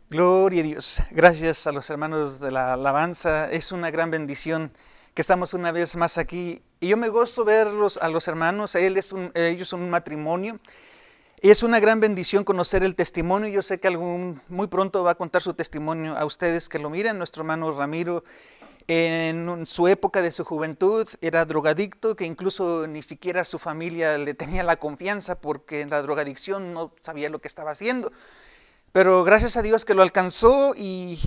Gloria a Dios. Gracias a los hermanos de la alabanza. Es una gran bendición que estamos una vez más aquí. Y yo me gozo verlos a los hermanos. Ellos son un matrimonio. Y es una gran bendición conocer el testimonio. Yo sé que muy pronto va a contar su testimonio a ustedes que lo miren. Nuestro hermano Ramiro, en su época de su juventud, era drogadicto, que incluso ni siquiera su familia le tenía la confianza porque en la drogadicción no sabía lo que estaba haciendo. Pero gracias a Dios que lo alcanzó y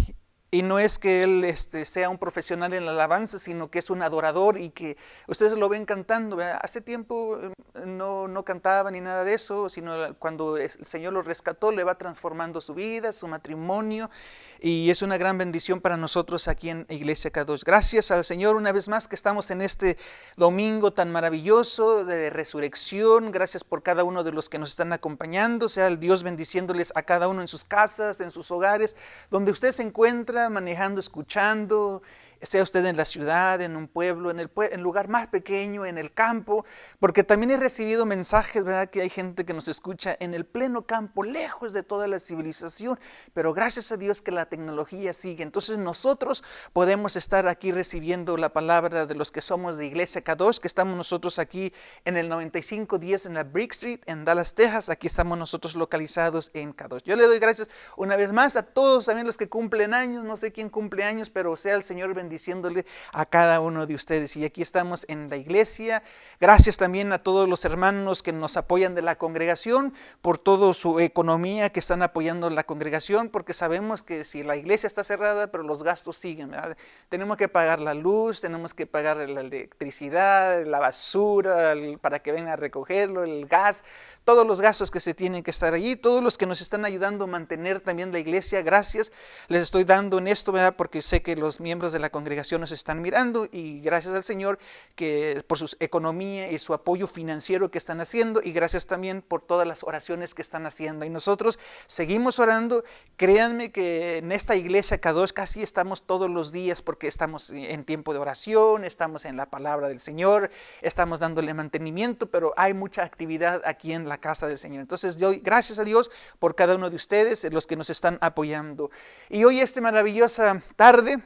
no es que él sea un profesional en la alabanza, sino que es un adorador y que ustedes lo ven cantando, ¿verdad? Hace tiempo no cantaba ni nada de eso, sino cuando el Señor lo rescató, le va transformando su vida, su matrimonio, y es una gran bendición para nosotros aquí en Iglesia K2. Gracias al Señor una vez más que estamos en este domingo tan maravilloso de resurrección. Gracias por cada uno de los que nos están acompañando, sea el Dios bendiciéndoles a cada uno en sus casas, en sus hogares, donde usted se encuentra manejando, escuchando, sea usted en la ciudad, en un pueblo, en el lugar más pequeño, en el campo, porque también he recibido mensajes, ¿verdad? Que hay gente que nos escucha en el pleno campo, lejos de toda la civilización, pero gracias a Dios que la tecnología sigue. Entonces nosotros podemos estar aquí recibiendo la palabra de los que somos de Iglesia K2, que estamos nosotros aquí en el 9510 en la Brick Street, en Dallas, Texas. Aquí estamos nosotros localizados en K2. Yo le doy gracias una vez más a todos también los que cumplen años. No sé quién cumple años, pero sea el Señor bendiciéndole a cada uno de ustedes. Y aquí estamos en la iglesia. Gracias también a todos los hermanos que nos apoyan de la congregación, por toda su economía que están apoyando la congregación, porque sabemos que si la iglesia está cerrada, pero los gastos siguen, ¿verdad? Tenemos que pagar la luz, tenemos que pagar la electricidad, la basura, para que vengan a recogerlo, el gas, todos los gastos que se tienen que estar allí, todos los que nos están ayudando a mantener también la iglesia. Gracias, les estoy dando en esto, ¿verdad? Porque sé que los miembros de la congregación nos están mirando, y gracias al Señor que por su economía y su apoyo financiero que están haciendo, y gracias también por todas las oraciones que están haciendo. Y nosotros seguimos orando. Créanme que en esta iglesia K2 casi estamos todos los días, porque estamos en tiempo de oración, estamos en la palabra del Señor, estamos dándole mantenimiento, pero hay mucha actividad aquí en la casa del Señor. Entonces yo gracias a Dios por cada uno de ustedes, los que nos están apoyando. Y hoy, esta maravillosa tarde,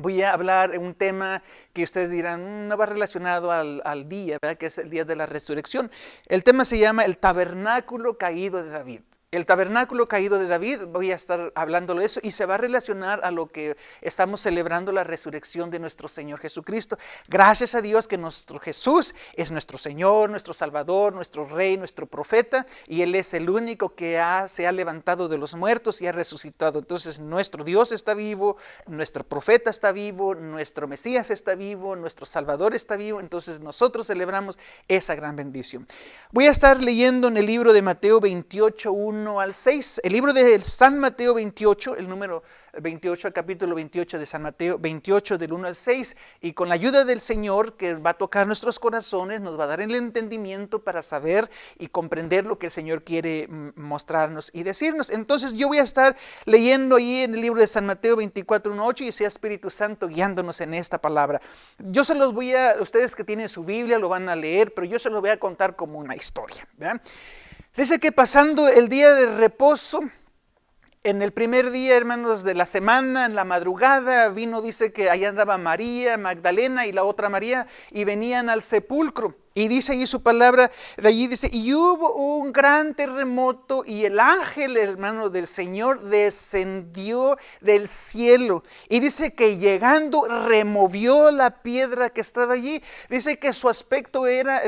voy a hablar de un tema que ustedes dirán, no va relacionado al día, ¿verdad? Que es el día de la resurrección. El tema se llama el tabernáculo caído de David. El tabernáculo caído de David, voy a estar hablando de eso, y se va a relacionar a lo que estamos celebrando, la resurrección de nuestro Señor Jesucristo. Gracias a Dios que nuestro Jesús es nuestro Señor, nuestro Salvador, nuestro Rey, nuestro profeta, y Él es el único que se ha levantado de los muertos y ha resucitado. Entonces nuestro Dios está vivo, nuestro profeta está vivo, nuestro Mesías está vivo, nuestro Salvador está vivo. Entonces nosotros celebramos esa gran bendición. Voy a estar leyendo en el libro de Mateo 28, 1 al 6, el libro de San Mateo 28, el número 28, el capítulo 28 de San Mateo 28, del 1 al 6, y con la ayuda del Señor, que va a tocar nuestros corazones, nos va a dar el entendimiento para saber y comprender lo que el Señor quiere mostrarnos y decirnos. Entonces yo voy a estar leyendo ahí en el libro de San Mateo 24, 1, 8, y sea Espíritu Santo guiándonos en esta palabra. Yo se los ustedes que tienen su Biblia lo van a leer, pero yo se los voy a contar como una historia, ¿verdad? Dice que pasando el día de reposo, en el primer día, hermanos, de la semana, en la madrugada, dice que allá andaba María Magdalena y la otra María, y venían al sepulcro. Y dice ahí su palabra, de allí dice, y hubo un gran terremoto, y el ángel, hermano, del Señor descendió del cielo. Y dice que llegando removió la piedra que estaba allí. Dice que su aspecto era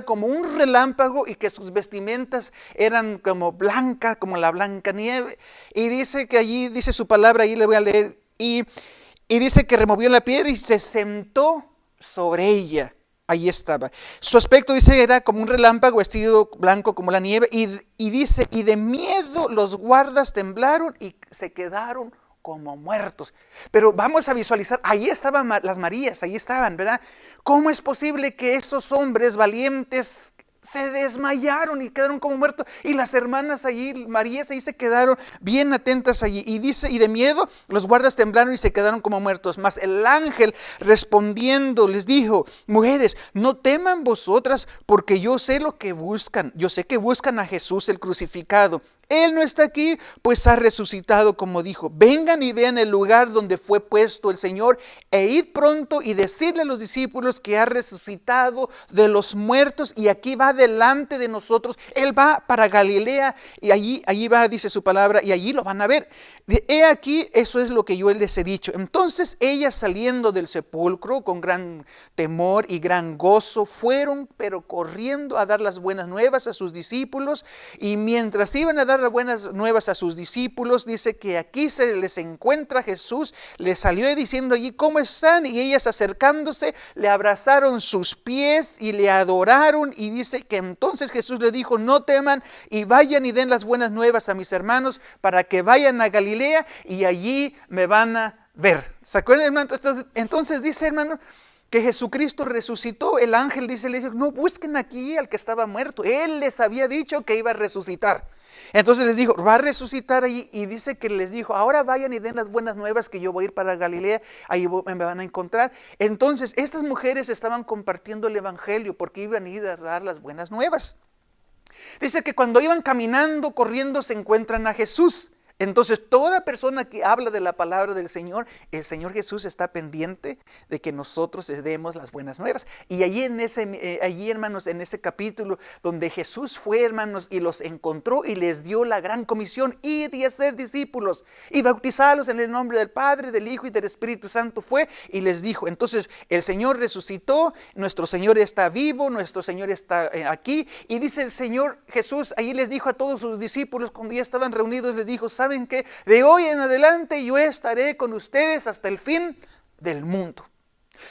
como un relámpago, y que sus vestimentas eran como blanca, como la blanca nieve. Y dice que allí, dice su palabra, ahí le voy a leer, y dice que removió la piedra y se sentó sobre ella. Ahí estaba. Su aspecto, dice, era como un relámpago, vestido blanco como la nieve. Y dice, y de miedo los guardas temblaron y se quedaron como muertos. Pero vamos a visualizar, ahí estaban las Marías, ahí estaban, ¿verdad? ¿Cómo es posible que esos hombres valientes se desmayaron y quedaron como muertos? Y las hermanas allí, Marías, ahí se quedaron bien atentas allí. Y dice, y de miedo los guardas temblaron y se quedaron como muertos. Mas el ángel respondiendo les dijo, mujeres, no teman vosotras, porque yo sé lo que buscan. Yo sé que buscan a Jesús el crucificado. Él no está aquí, pues ha resucitado como dijo. Vengan y vean el lugar donde fue puesto el Señor, e id pronto y decirle a los discípulos que ha resucitado de los muertos y aquí va delante de nosotros. Él va para Galilea y allí va, dice su palabra, y allí lo van a ver. He aquí, eso es lo que yo les he dicho. Entonces ellas, saliendo del sepulcro con gran temor y gran gozo, fueron pero corriendo a dar las buenas nuevas a sus discípulos. Y mientras iban a dar las buenas nuevas a sus discípulos, dice que aquí se les encuentra Jesús, les salió diciendo allí, ¿cómo están? Y ellas, acercándose, le abrazaron sus pies y le adoraron. Y dice que entonces Jesús le dijo, no teman y vayan y den las buenas nuevas a mis hermanos para que vayan a Galilea y allí me van a ver. ¿Se acuerdan, hermano? Entonces dice, hermano, que Jesucristo resucitó. El ángel dice, le dijo, no busquen aquí al que estaba muerto. Él les había dicho que iba a resucitar. Entonces les dijo, va a resucitar allí. Y dice que les dijo, ahora vayan y den las buenas nuevas que yo voy a ir para Galilea. Ahí me van a encontrar. Entonces estas mujeres estaban compartiendo el evangelio porque iban a ir a dar las buenas nuevas. Dice que cuando iban caminando, corriendo, se encuentran a Jesús. Entonces toda persona que habla de la palabra del Señor, el Señor Jesús está pendiente de que nosotros les demos las buenas nuevas. Y allí hermanos, en ese capítulo donde Jesús fue, hermanos, y los encontró y les dio la gran comisión, id y hacer discípulos y bautizarlos en el nombre del Padre, del Hijo y del Espíritu Santo, fue y les dijo. Entonces el Señor resucitó, nuestro Señor está vivo, nuestro Señor está aquí. Y dice el Señor Jesús, allí les dijo a todos sus discípulos cuando ya estaban reunidos, les dijo, ¿saben qué? De hoy en adelante yo estaré con ustedes hasta el fin del mundo.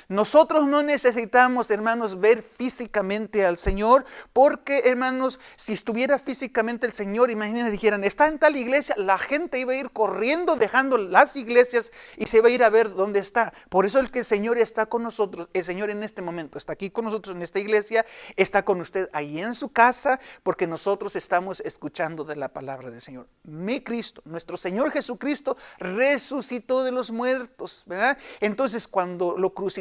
Nosotros no necesitamos, hermanos, ver físicamente al Señor, porque, hermanos, si estuviera físicamente el Señor, imagínense, dijeran, está en tal iglesia, la gente iba a ir corriendo, dejando las iglesias y se iba a ir a ver dónde está. Por eso es que el Señor está con nosotros. El Señor en este momento está aquí con nosotros en esta iglesia, está con usted ahí en su casa, porque nosotros estamos escuchando de la palabra del Señor. Mi Cristo, nuestro Señor Jesucristo, resucitó de los muertos, ¿verdad? Entonces, cuando lo crucificaron,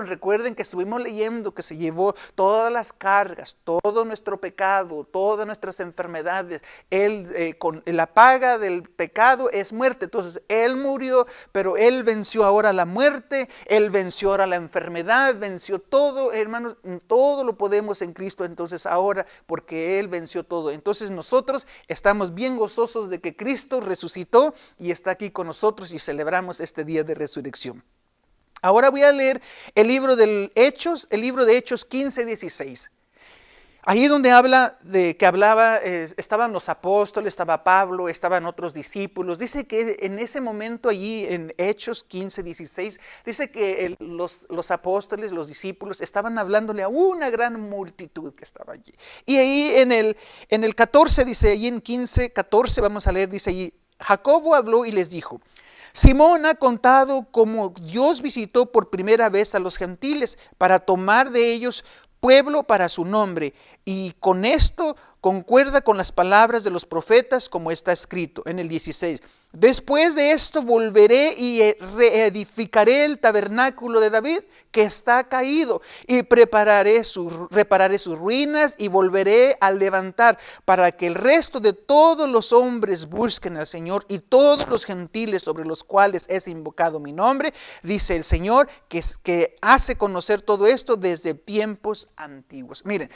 recuerden que estuvimos leyendo que se llevó todas las cargas, todo nuestro pecado, todas nuestras enfermedades. Él, con la paga del pecado es muerte. Entonces Él murió, pero Él venció ahora la muerte, Él venció ahora la enfermedad, venció todo, hermanos, todo lo podemos en Cristo. Entonces ahora, porque Él venció todo, entonces nosotros estamos bien gozosos de que Cristo resucitó y está aquí con nosotros y celebramos este día de resurrección. Ahora voy a leer el libro de Hechos 15:16. Ahí donde estaban los apóstoles, estaba Pablo, estaban otros discípulos. Dice que en ese momento allí en Hechos 15:16, dice que los apóstoles, los discípulos, estaban hablándole a una gran multitud que estaba allí. Y ahí en el 14, dice, allí en 15:14, vamos a leer, dice allí, Jacobo habló y les dijo, Simón ha contado cómo Dios visitó por primera vez a los gentiles para tomar de ellos pueblo para su nombre. Y con esto concuerda con las palabras de los profetas como está escrito en el 16. Después de esto volveré y reedificaré el tabernáculo de David que está caído y repararé sus ruinas y volveré a levantar para que el resto de todos los hombres busquen al Señor y todos los gentiles sobre los cuales es invocado mi nombre, dice el Señor, que hace conocer todo esto desde tiempos antiguos. Miren,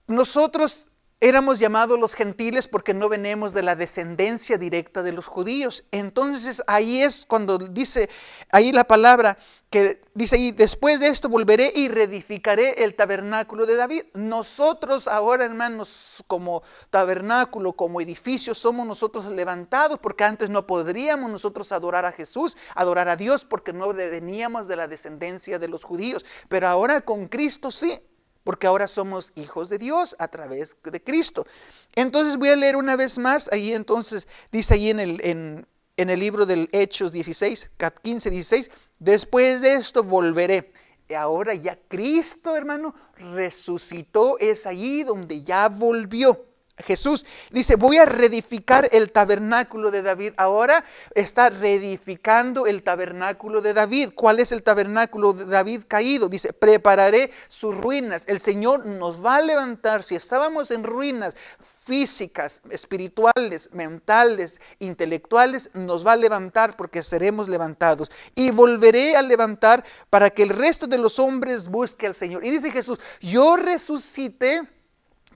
nosotros éramos llamados los gentiles porque no venimos de la descendencia directa de los judíos. Entonces ahí es cuando dice ahí la palabra que dice ahí, después de esto volveré y reedificaré el tabernáculo de David. Nosotros ahora, hermanos, como tabernáculo, como edificio, somos nosotros levantados, porque antes no podríamos nosotros adorar a Jesús, adorar a Dios, porque no veníamos de la descendencia de los judíos. Pero ahora con Cristo sí, porque ahora somos hijos de Dios a través de Cristo. Entonces voy a leer una vez más, ahí entonces dice ahí en el libro del Hechos 15:16, después de esto volveré. Y ahora ya Cristo, hermano, resucitó, es allí donde ya volvió. Jesús dice, voy a reedificar el tabernáculo de David. Ahora está reedificando el tabernáculo de David. ¿Cuál es el tabernáculo de David caído? Dice, prepararé sus ruinas. El Señor nos va a levantar. Si estábamos en ruinas físicas, espirituales, mentales, intelectuales, nos va a levantar porque seremos levantados. Y volveré a levantar para que el resto de los hombres busque al Señor. Y dice Jesús, yo resucité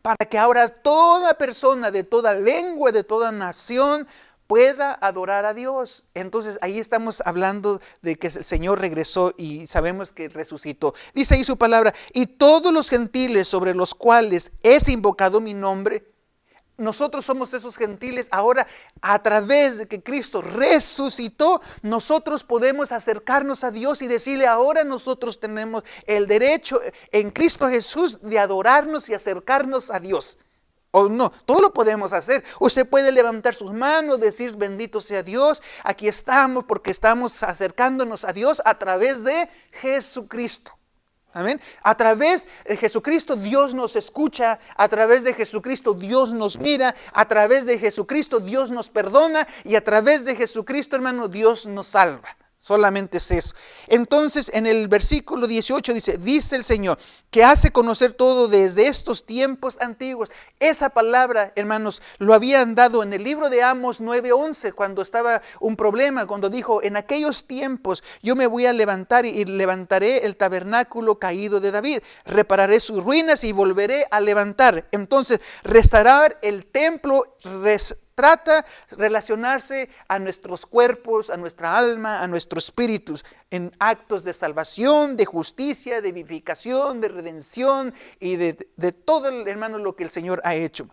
para que ahora toda persona de toda lengua, de toda nación pueda adorar a Dios. Entonces ahí estamos hablando de que el Señor regresó y sabemos que resucitó. Dice ahí su palabra, y todos los gentiles sobre los cuales es invocado mi nombre. Nosotros somos esos gentiles. Ahora, a través de que Cristo resucitó, nosotros podemos acercarnos a Dios y decirle, ahora nosotros tenemos el derecho en Cristo Jesús de adorarnos y acercarnos a Dios. O no, todo lo podemos hacer. Usted puede levantar sus manos, decir, bendito sea Dios, aquí estamos porque estamos acercándonos a Dios a través de Jesucristo. Amén. A través de Jesucristo Dios nos escucha, a través de Jesucristo Dios nos mira, a través de Jesucristo Dios nos perdona y a través de Jesucristo, hermano, Dios nos salva. Solamente es eso. Entonces en el versículo 18 dice el Señor, que hace conocer todo desde estos tiempos antiguos. Esa palabra, hermanos, lo habían dado en el libro de Amos 9:11, cuando estaba un problema, cuando dijo, en aquellos tiempos yo me voy a levantar y levantaré el tabernáculo caído de David, repararé sus ruinas y volveré a levantar. Entonces, restaurar el templo, trata de relacionarse a nuestros cuerpos, a nuestra alma, a nuestros espíritus, en actos de salvación, de justicia, de vivificación, de redención y de todo, hermano, lo que el Señor ha hecho.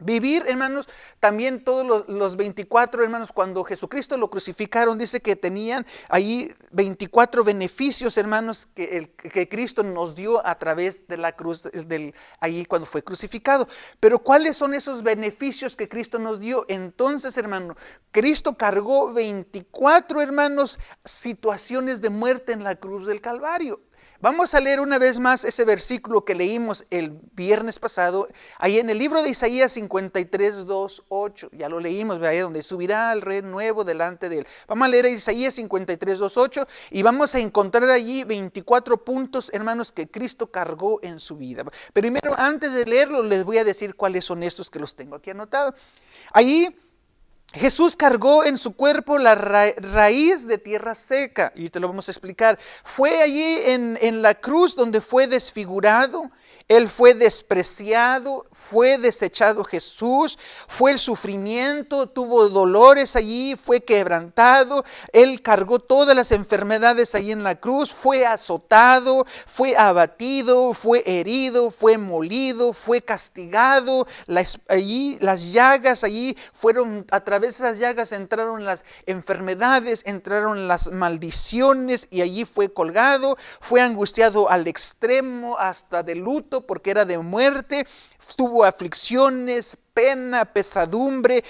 Vivir, hermanos, también todos los 24, hermanos, cuando Jesucristo lo crucificaron, dice que tenían ahí 24 beneficios, hermanos, que Cristo nos dio a través de la cruz, ahí cuando fue crucificado. Pero ¿cuáles son esos beneficios que Cristo nos dio? Entonces, hermano, Cristo cargó 24, hermanos, situaciones de muerte en la cruz del Calvario. Vamos a leer una vez más ese versículo que leímos el viernes pasado, ahí en el libro de Isaías 53, 2, 8. Ya lo leímos, ahí donde subirá el rey nuevo delante de él. Vamos a leer Isaías 53, 2, 8 y vamos a encontrar allí 24 puntos, hermanos, que Cristo cargó en su vida. Primero, antes de leerlo, les voy a decir cuáles son estos que los tengo aquí anotados. Ahí Jesús cargó en su cuerpo la raíz de tierra seca, y te lo vamos a explicar. Fue allí en la cruz donde fue desfigurado, Él fue despreciado, fue desechado Jesús, fue el sufrimiento, tuvo dolores allí, fue quebrantado, Él cargó todas las enfermedades allí en la cruz, fue azotado, fue abatido, fue herido, fue molido, fue castigado. Allí las llagas, allí fueron, a través de esas llagas entraron las enfermedades, entraron las maldiciones y allí fue colgado, fue angustiado al extremo hasta de luto porque era de muerte, tuvo aflicciones, pena, pesadumbre,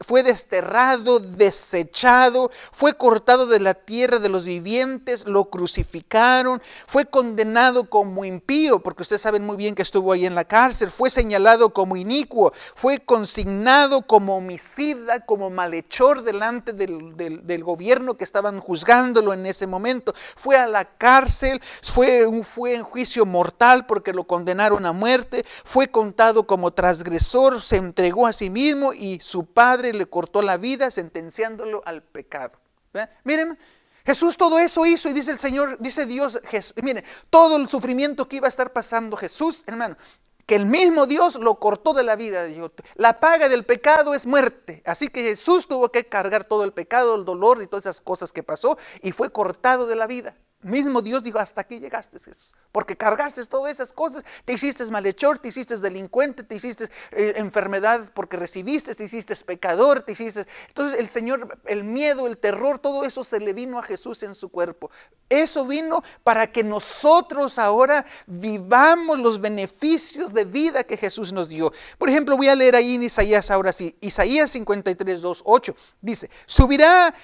fue desterrado, desechado, fue cortado de la tierra de los vivientes, lo crucificaron, fue condenado como impío, porque ustedes saben muy bien que estuvo ahí en la cárcel, fue señalado como inicuo, fue consignado como homicida, como malhechor delante del gobierno que estaban juzgándolo en ese momento, fue a la cárcel, fue en juicio mortal porque lo condenaron a muerte, fue contado como transgresor, se entregó a sí mismo y su padre le cortó la vida sentenciándolo al pecado. ¿Verdad? Miren, Jesús todo eso hizo y dice el Señor, dice Dios, miren, todo el sufrimiento que iba a estar pasando Jesús, hermano, que el mismo Dios lo cortó de la vida. La paga del pecado es muerte. Así que Jesús tuvo que cargar todo el pecado, el dolor y todas esas cosas que pasó y fue cortado de la vida. Mismo Dios dijo, hasta aquí llegaste, Jesús, porque cargaste todas esas cosas, te hiciste malhechor, te hiciste delincuente, te hiciste enfermedad porque recibiste, te hiciste pecador, te hiciste... Entonces el Señor, el miedo, el terror, todo eso se le vino a Jesús en su cuerpo. Eso vino para que nosotros ahora vivamos los beneficios de vida que Jesús nos dio. Por ejemplo, voy a leer ahí en Isaías ahora sí, Isaías 53, 2, 8, dice, subirá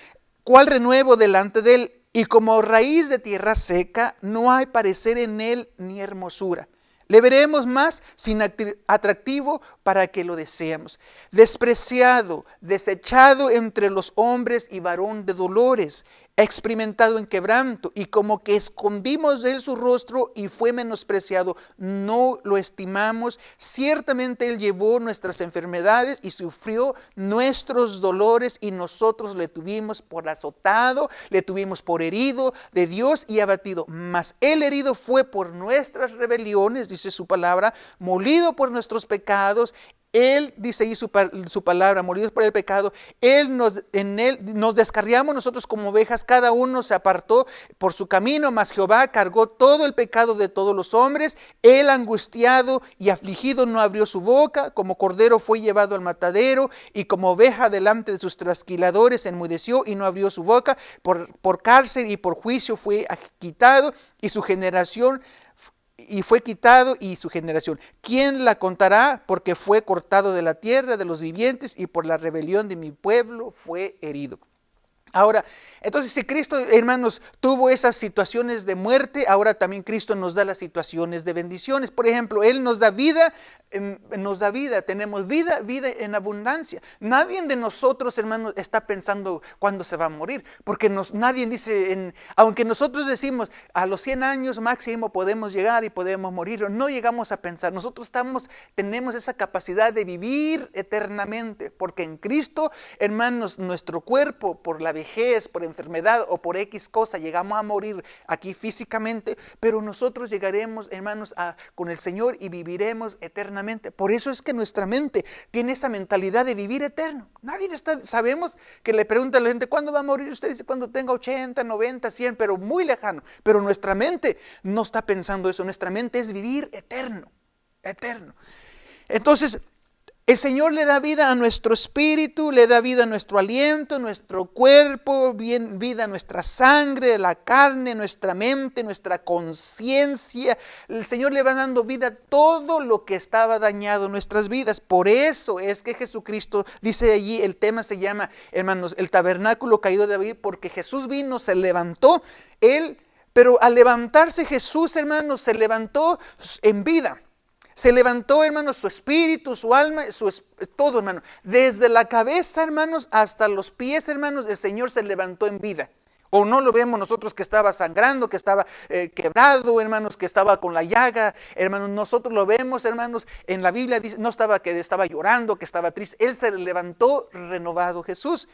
cual renuevo delante de él, y como raíz de tierra seca, no hay parecer en él ni hermosura. Le veremos más sin atractivo para que lo deseemos. Despreciado, desechado entre los hombres y varón de dolores, experimentado en quebranto, y como que escondimos de él su rostro y fue menospreciado, no lo estimamos. Ciertamente él llevó nuestras enfermedades y sufrió nuestros dolores, y nosotros le tuvimos por azotado, le tuvimos por herido de Dios y abatido. Mas él herido fue por nuestras rebeliones, dice su palabra, molido por nuestros pecados. Él, dice ahí su palabra, molidos por el pecado, en él nos descarriamos nosotros como ovejas, cada uno se apartó por su camino, mas Jehová cargó todo el pecado de todos los hombres. Él, angustiado y afligido, no abrió su boca, como cordero fue llevado al matadero, y como oveja delante de sus trasquiladores enmudeció y no abrió su boca. Por cárcel y por juicio fue quitado, y su generación ¿quién la contará? Porque fue cortado de la tierra de los vivientes, y por la rebelión de mi pueblo fue herido. Ahora, entonces si Cristo, hermanos, tuvo esas situaciones de muerte, ahora también Cristo nos da las situaciones de bendiciones. Por ejemplo, Él nos da vida, tenemos vida en abundancia. Nadie de nosotros, hermanos, está pensando cuándo se va a morir, porque nadie dice, aunque nosotros decimos a los 100 años máximo podemos llegar y podemos morir, no llegamos a pensar. Nosotros tenemos esa capacidad de vivir eternamente, porque en Cristo, hermanos, nuestro cuerpo, por la vejez, por enfermedad o por X cosa, llegamos a morir aquí físicamente, pero nosotros llegaremos, hermanos, con el Señor y viviremos eternamente. Por eso es que nuestra mente tiene esa mentalidad de vivir eterno. Sabemos que le pregunta a la gente, ¿cuándo va a morir usted? Dice, cuando tenga 80, 90, 100, pero muy lejano. Pero nuestra mente no está pensando eso, nuestra mente es vivir eterno, eterno. Entonces, el Señor le da vida a nuestro espíritu, le da vida a nuestro aliento, nuestro cuerpo, vida a nuestra sangre, la carne, nuestra mente, nuestra conciencia. El Señor le va dando vida a todo lo que estaba dañado en nuestras vidas. Por eso es que Jesucristo, dice allí, el tema se llama, hermanos, el tabernáculo caído de David, porque Jesús vino, se levantó, pero al levantarse Jesús, hermanos, se levantó en vida. Se levantó, hermanos, su espíritu, su alma, todo, hermanos. Desde la cabeza, hermanos, hasta los pies, hermanos, el Señor se levantó en vida. O no lo vemos nosotros que estaba sangrando, que estaba quebrado, hermanos, que estaba con la llaga. Hermanos, nosotros lo vemos, hermanos, en la Biblia dice, no estaba que estaba llorando, que estaba triste. Él se levantó renovado, Jesús.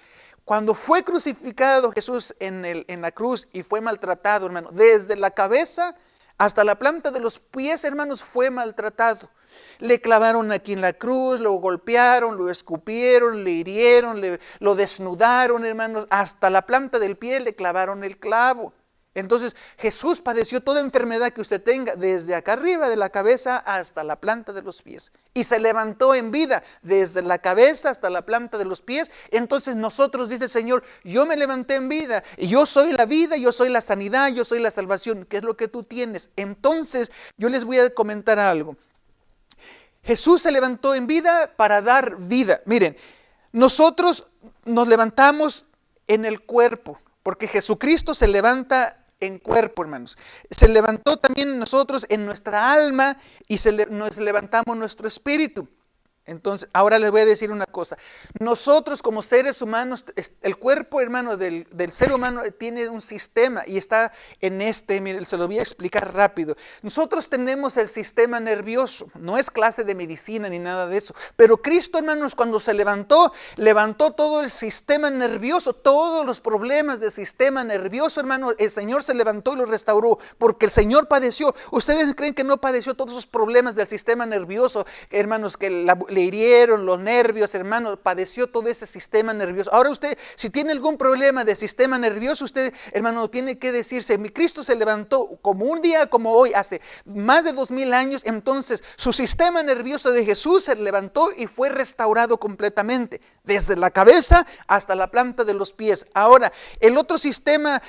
Cuando fue crucificado Jesús en la cruz y fue maltratado, hermanos, desde la cabeza hasta la planta de los pies, hermanos, fue maltratado. Le clavaron aquí en la cruz, lo golpearon, lo escupieron, le hirieron, lo desnudaron, hermanos. Hasta la planta del pie le clavaron el clavo. Entonces Jesús padeció toda enfermedad que usted tenga, desde acá arriba de la cabeza hasta la planta de los pies. Y se levantó en vida, desde la cabeza hasta la planta de los pies. Entonces nosotros, dice el Señor, yo me levanté en vida, y yo soy la vida, yo soy la sanidad, yo soy la salvación, que es lo que tú tienes. Entonces yo les voy a comentar algo. Jesús se levantó en vida para dar vida. Miren, nosotros nos levantamos en el cuerpo, porque Jesucristo se levanta en cuerpo, hermanos. Se levantó también nosotros en nuestra alma, y nos levantamos nuestro espíritu. Entonces, ahora les voy a decir una cosa. Nosotros como seres humanos, el cuerpo, hermano, del ser humano tiene un sistema, y está en miren, se lo voy a explicar rápido. Nosotros tenemos el sistema nervioso, no es clase de medicina ni nada de eso, pero Cristo, hermanos, cuando se levantó todo el sistema nervioso, todos los problemas del sistema nervioso, hermano, el Señor se levantó y lo restauró, porque el Señor padeció. ¿Ustedes creen que no padeció todos esos problemas del sistema nervioso, hermanos, que le hirieron los nervios, hermano? Padeció todo ese sistema nervioso. Ahora usted, si tiene algún problema de sistema nervioso, usted, hermano, tiene que decirse, mi Cristo se levantó como un día como hoy, hace más de 2000 años, entonces su sistema nervioso de Jesús se levantó y fue restaurado completamente, desde la cabeza hasta la planta de los pies. Ahora, el otro sistema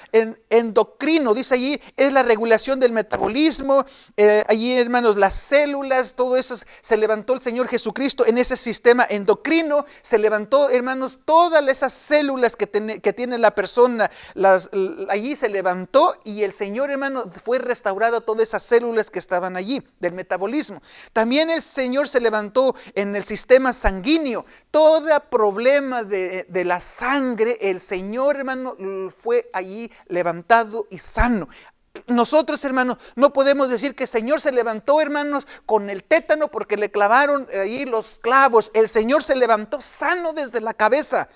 endocrino, dice allí, es la regulación del metabolismo, allí, hermanos, las células, todo eso se levantó el Señor Jesucristo Cristo en ese sistema endocrino, se levantó, hermanos, todas esas células que tiene la persona, allí se levantó y el Señor, hermano, fue restaurado todas esas células que estaban allí, del metabolismo. También el Señor se levantó en el sistema sanguíneo, todo problema de la sangre, el Señor, hermano, fue allí levantado y sano. Nosotros, hermanos, no podemos decir que el Señor se levantó, hermanos, con el tétano porque le clavaron ahí los clavos. El Señor se levantó sano desde la cabeza,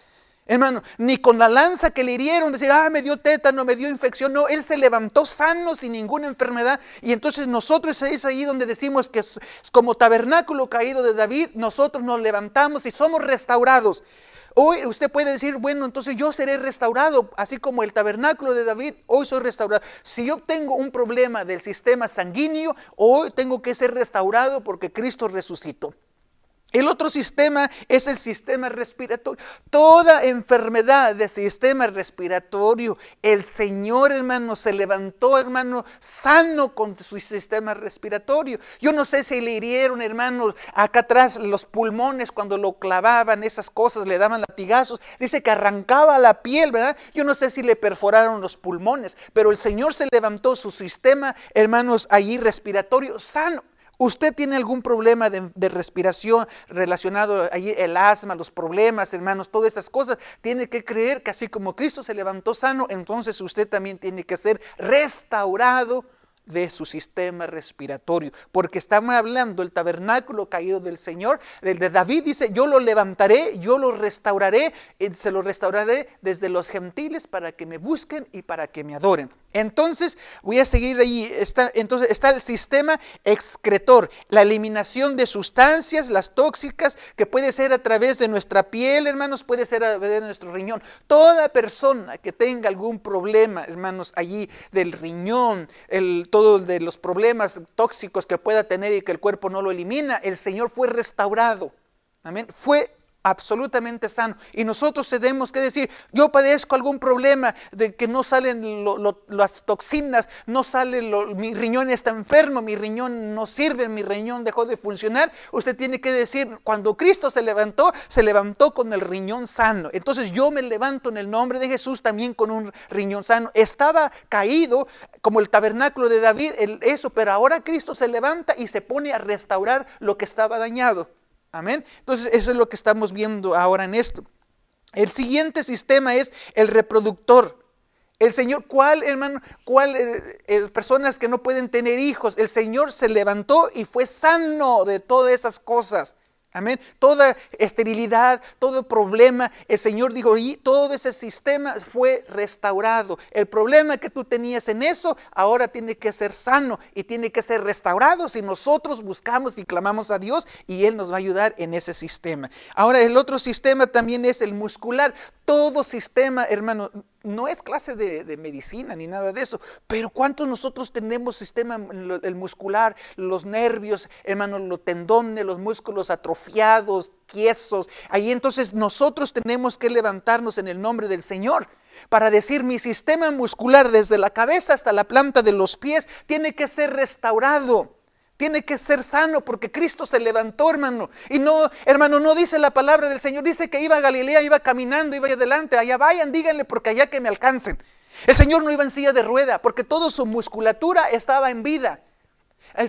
hermano, ni con la lanza que le hirieron, decir, me dio tétano, me dio infección. No, Él se levantó sano, sin ninguna enfermedad. Y entonces nosotros es ahí donde decimos que es como tabernáculo caído de David, nosotros nos levantamos y somos restaurados. Hoy usted puede decir, bueno, entonces yo seré restaurado, así como el tabernáculo de David, hoy soy restaurado. Si yo tengo un problema del sistema sanguíneo, hoy tengo que ser restaurado porque Cristo resucitó. El otro sistema es el sistema respiratorio. Toda enfermedad del sistema respiratorio, el Señor, hermano, se levantó, hermano, sano con su sistema respiratorio. Yo no sé si le hirieron, hermano, acá atrás los pulmones cuando lo clavaban, esas cosas, le daban latigazos. Dice que arrancaba la piel, ¿verdad? Yo no sé si le perforaron los pulmones, pero el Señor se levantó su sistema, hermanos, allí respiratorio sano. ¿Usted tiene algún problema de respiración relacionado allí, el asma, los problemas, hermanos, todas esas cosas? Tiene que creer que así como Cristo se levantó sano, entonces usted también tiene que ser restaurado de su sistema respiratorio, porque estamos hablando del tabernáculo caído del Señor, el de David dice, yo lo levantaré, yo lo restauraré, se lo restauraré desde los gentiles para que me busquen y para que me adoren. Entonces, voy a seguir ahí, entonces está el sistema excretor, la eliminación de sustancias, las tóxicas, que puede ser a través de nuestra piel, hermanos, puede ser a través de nuestro riñón. Toda persona que tenga algún problema, hermanos, allí del riñón, todo de los problemas tóxicos que pueda tener y que el cuerpo no lo elimina, el Señor fue restaurado, amén, fue absolutamente sano. Y nosotros tenemos que decir, yo padezco algún problema de que no salen las toxinas, no sale, mi riñón está enfermo, mi riñón no sirve, mi riñón dejó de funcionar. Usted tiene que decir, cuando Cristo se levantó con el riñón sano. Entonces yo me levanto en el nombre de Jesús también con un riñón sano. Estaba caído como el tabernáculo de David, pero ahora Cristo se levanta y se pone a restaurar lo que estaba dañado. Amén. Entonces eso es lo que estamos viendo ahora en esto. El siguiente sistema es el reproductor. El Señor, hermano? Personas que no pueden tener hijos. El Señor se levantó y fue sano de todas esas cosas. Amén. Toda esterilidad, todo problema, el Señor dijo, y todo ese sistema fue restaurado. El problema que tú tenías en eso, ahora tiene que ser sano y tiene que ser restaurado si nosotros buscamos y clamamos a Dios y Él nos va a ayudar en ese sistema. Ahora el otro sistema también es el muscular. Todo sistema, hermano, no es clase de medicina ni nada de eso, pero ¿cuántos nosotros tenemos sistema el muscular, los nervios, hermano, los tendones, los músculos atrofiados, tiesos? Ahí entonces nosotros tenemos que levantarnos en el nombre del Señor para decir, mi sistema muscular desde la cabeza hasta la planta de los pies tiene que ser restaurado. Tiene que ser sano porque Cristo se levantó, hermano. Y no, hermano, no dice la palabra del Señor. Dice que iba a Galilea, iba caminando, iba adelante. Allá vayan, díganle porque allá que me alcancen. El Señor no iba en silla de rueda porque toda su musculatura estaba en vida.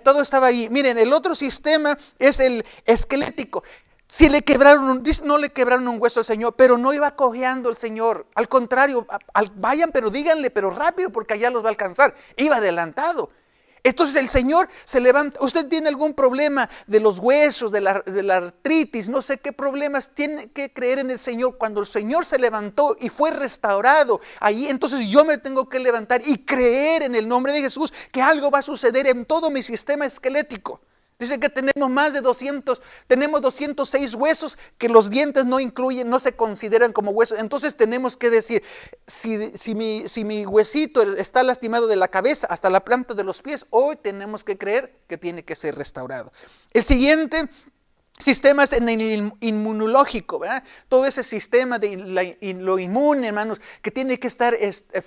Todo estaba ahí. Miren, el otro sistema es el esquelético. Si le quebraron, no le quebraron un hueso al Señor, pero no iba cojeando el Señor. Al contrario, vayan, pero díganle, pero rápido porque allá los va a alcanzar. Iba adelantado. Entonces el Señor se levanta. Usted tiene algún problema de los huesos, de la artritis, no sé qué problemas, tiene que creer en el Señor. Cuando el Señor se levantó y fue restaurado, ahí entonces yo me tengo que levantar y creer en el nombre de Jesús que algo va a suceder en todo mi sistema esquelético. Dice que tenemos más de 206 huesos que los dientes no incluyen, no se consideran como huesos. Entonces tenemos que decir, si mi huesito está lastimado de la cabeza hasta la planta de los pies, hoy tenemos que creer que tiene que ser restaurado. El siguiente Sistemas en el inmunológico, ¿verdad? Todo ese sistema de lo inmune, hermanos, que tiene que estar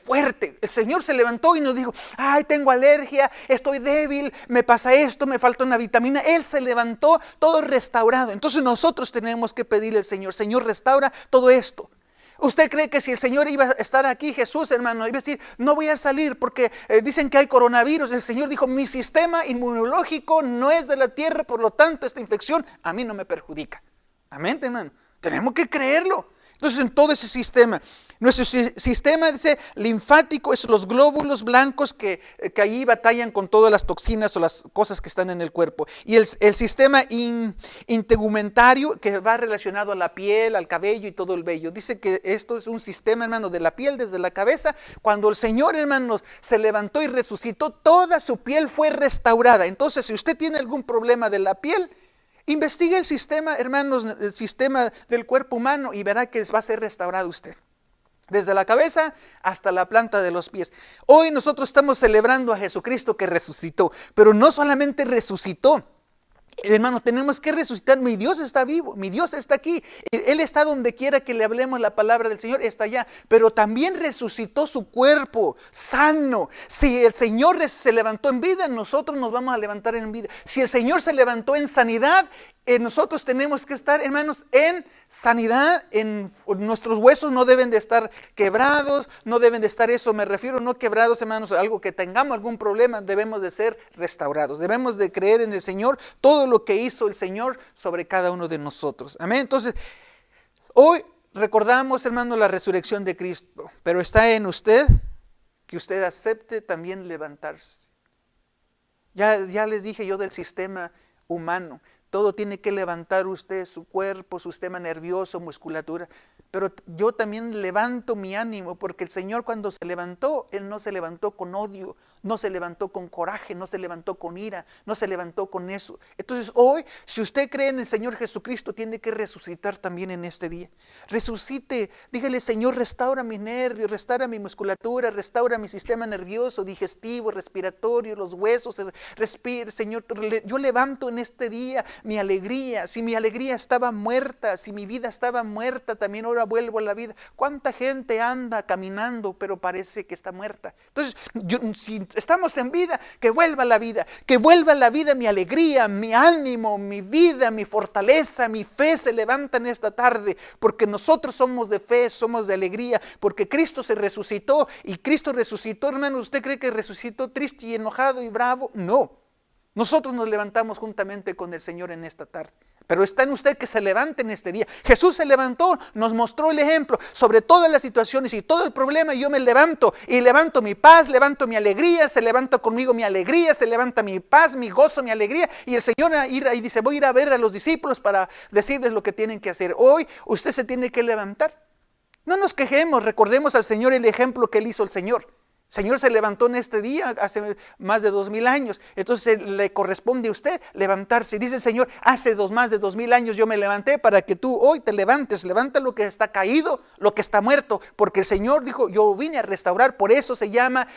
fuerte. El Señor se levantó y nos dijo, ay, tengo alergia, estoy débil, me pasa esto, me falta una vitamina. Él se levantó todo restaurado. Entonces nosotros tenemos que pedirle al Señor, Señor, restaura todo esto. ¿Usted cree que si el Señor iba a estar aquí, Jesús, hermano, iba a decir, no voy a salir porque dicen que hay coronavirus? El Señor dijo, mi sistema inmunológico no es de la tierra, por lo tanto esta infección a mí no me perjudica. Amén, hermano. Tenemos que creerlo. Entonces, en todo ese sistema, nuestro sistema dice, linfático, es los glóbulos blancos que ahí batallan con todas las toxinas o las cosas que están en el cuerpo. Y el sistema integumentario, que va relacionado a la piel, al cabello y todo el vello. Dice que esto es un sistema, hermano, de la piel desde la cabeza. Cuando el Señor, hermanos, se levantó y resucitó, toda su piel fue restaurada. Entonces, si usted tiene algún problema de la piel, investigue el sistema, hermanos, el sistema del cuerpo humano y verá que va a ser restaurado usted. Desde la cabeza hasta la planta de los pies. Hoy nosotros estamos celebrando a Jesucristo que resucitó, pero no solamente resucitó. Hermanos, tenemos que resucitar. Mi Dios está vivo, mi Dios está aquí. Él está donde quiera que le hablemos la palabra del Señor, está allá. Pero también resucitó su cuerpo sano. Si el Señor se levantó en vida, nosotros nos vamos a levantar en vida. Si el Señor se levantó en sanidad, nosotros tenemos que estar, hermanos, en sanidad. Nuestros huesos no deben de estar quebrados, no deben de estar, eso me refiero, no quebrados, hermanos, algo que tengamos algún problema, debemos de ser restaurados. Debemos de creer en el Señor, todo lo que hizo el Señor sobre cada uno de nosotros. Amén. Entonces, hoy recordamos, hermanos, la resurrección de Cristo, pero está en usted que usted acepte también levantarse. Ya les dije yo del sistema humano. Todo tiene que levantar usted, su cuerpo, su sistema nervioso, musculatura. Pero yo también levanto mi ánimo, porque el Señor cuando se levantó, Él no se levantó con odio, no se levantó con coraje, no se levantó con ira, no se levantó con eso. Entonces hoy, si usted cree en el Señor Jesucristo, tiene que resucitar también en este día. Resucite, dígale, Señor, restaura mis nervios, restaura mi musculatura, restaura mi sistema nervioso, digestivo, respiratorio, los huesos, respire, Señor, yo levanto en este día mi alegría. Si mi alegría estaba muerta, si mi vida estaba muerta, también ahora vuelvo a la vida. ¿Cuánta gente anda caminando, pero parece que está muerta? Entonces, si estamos en vida, que vuelva la vida, que vuelva la vida, mi alegría, mi ánimo, mi vida, mi fortaleza, mi fe se levantan esta tarde, porque nosotros somos de fe, somos de alegría, porque Cristo se resucitó, y Cristo resucitó, hermano. ¿Usted cree que resucitó triste y enojado y bravo? No. Nosotros nos levantamos juntamente con el Señor en esta tarde. Pero está en usted que se levante en este día. Jesús se levantó, nos mostró el ejemplo sobre todas las situaciones y todo el problema. Y yo me levanto y levanto mi paz, levanto mi alegría, se levanta conmigo mi alegría, se levanta mi paz, mi gozo, mi alegría. Y el Señor y dice, voy a ir a ver a los discípulos para decirles lo que tienen que hacer. Hoy usted se tiene que levantar. No nos quejemos, recordemos al Señor el ejemplo que Él hizo el Señor. El Señor se levantó en este día hace más de 2000 años. Entonces le corresponde a usted levantarse. Dice el Señor, hace más de 2000 años yo me levanté para que tú hoy te levantes. Levanta lo que está caído, lo que está muerto. Porque el Señor dijo, yo vine a restaurar. Por eso se llama,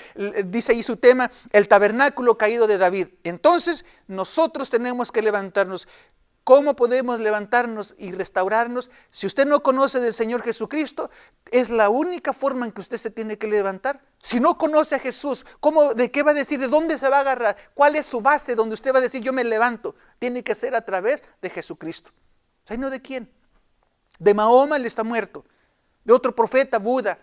dice ahí su tema, el tabernáculo caído de David. Entonces nosotros tenemos que levantarnos. ¿Cómo podemos levantarnos y restaurarnos? Si usted no conoce del Señor Jesucristo, es la única forma en que usted se tiene que levantar. Si no conoce a Jesús, ¿de qué va a decir? ¿De dónde se va a agarrar? ¿Cuál es su base donde usted va a decir yo me levanto? Tiene que ser a través de Jesucristo. ¿Sino de quién? De Mahoma, él está muerto. De otro profeta, Buda.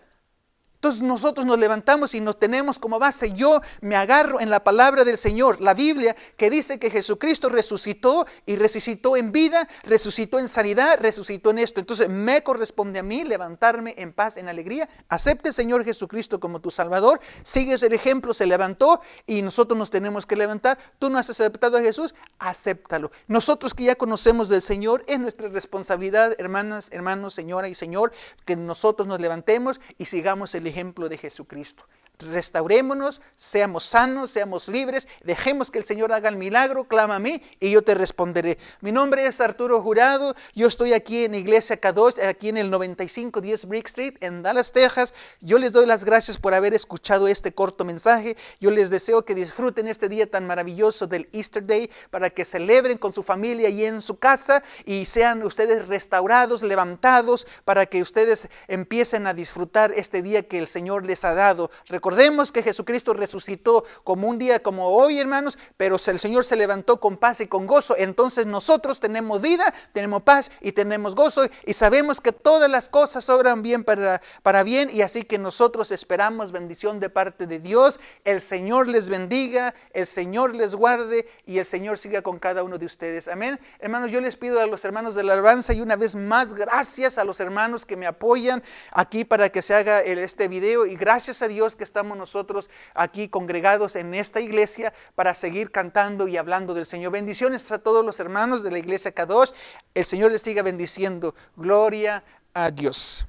Entonces nosotros nos levantamos y nos tenemos como base. Yo me agarro en la palabra del Señor, la Biblia, que dice que Jesucristo resucitó y resucitó en vida, resucitó en sanidad, resucitó en esto. Entonces me corresponde a mí levantarme en paz, en alegría. Acepte al Señor Jesucristo como tu Salvador. Sigues el ejemplo, se levantó y nosotros nos tenemos que levantar. Tú no has aceptado a Jesús, acéptalo. Nosotros que ya conocemos del Señor, es nuestra responsabilidad, hermanas, hermanos, señora y señor, que nosotros nos levantemos y sigamos el ejemplo de Jesucristo. restaurémonos, seamos sanos, seamos libres, dejemos que el Señor haga el milagro, clama a mí y yo te responderé. Mi nombre es Arturo Jurado, yo estoy aquí en Iglesia Kadosh, aquí en el 9510 Brick Street, en Dallas, Texas. Yo les doy las gracias por haber escuchado este corto mensaje. Yo les deseo que disfruten este día tan maravilloso del Easter Day, para que celebren con su familia y en su casa y sean ustedes restaurados, levantados, para que ustedes empiecen a disfrutar este día que el Señor les ha dado. Recordemos que Jesucristo resucitó como un día como hoy, hermanos, pero el Señor se levantó con paz y con gozo. Entonces nosotros tenemos vida, tenemos paz y tenemos gozo, y sabemos que todas las cosas obran bien para bien, y así que nosotros esperamos bendición de parte de Dios. El Señor les bendiga, el Señor les guarde y el Señor siga con cada uno de ustedes. Amén. Hermanos, yo les pido a los hermanos de la alabanza, y una vez más gracias a los hermanos que me apoyan aquí para que se haga este video, y gracias a Dios que estamos nosotros aquí congregados en esta iglesia para seguir cantando y hablando del Señor. Bendiciones a todos los hermanos de la iglesia Kadosh. El Señor les siga bendiciendo. Gloria a Dios.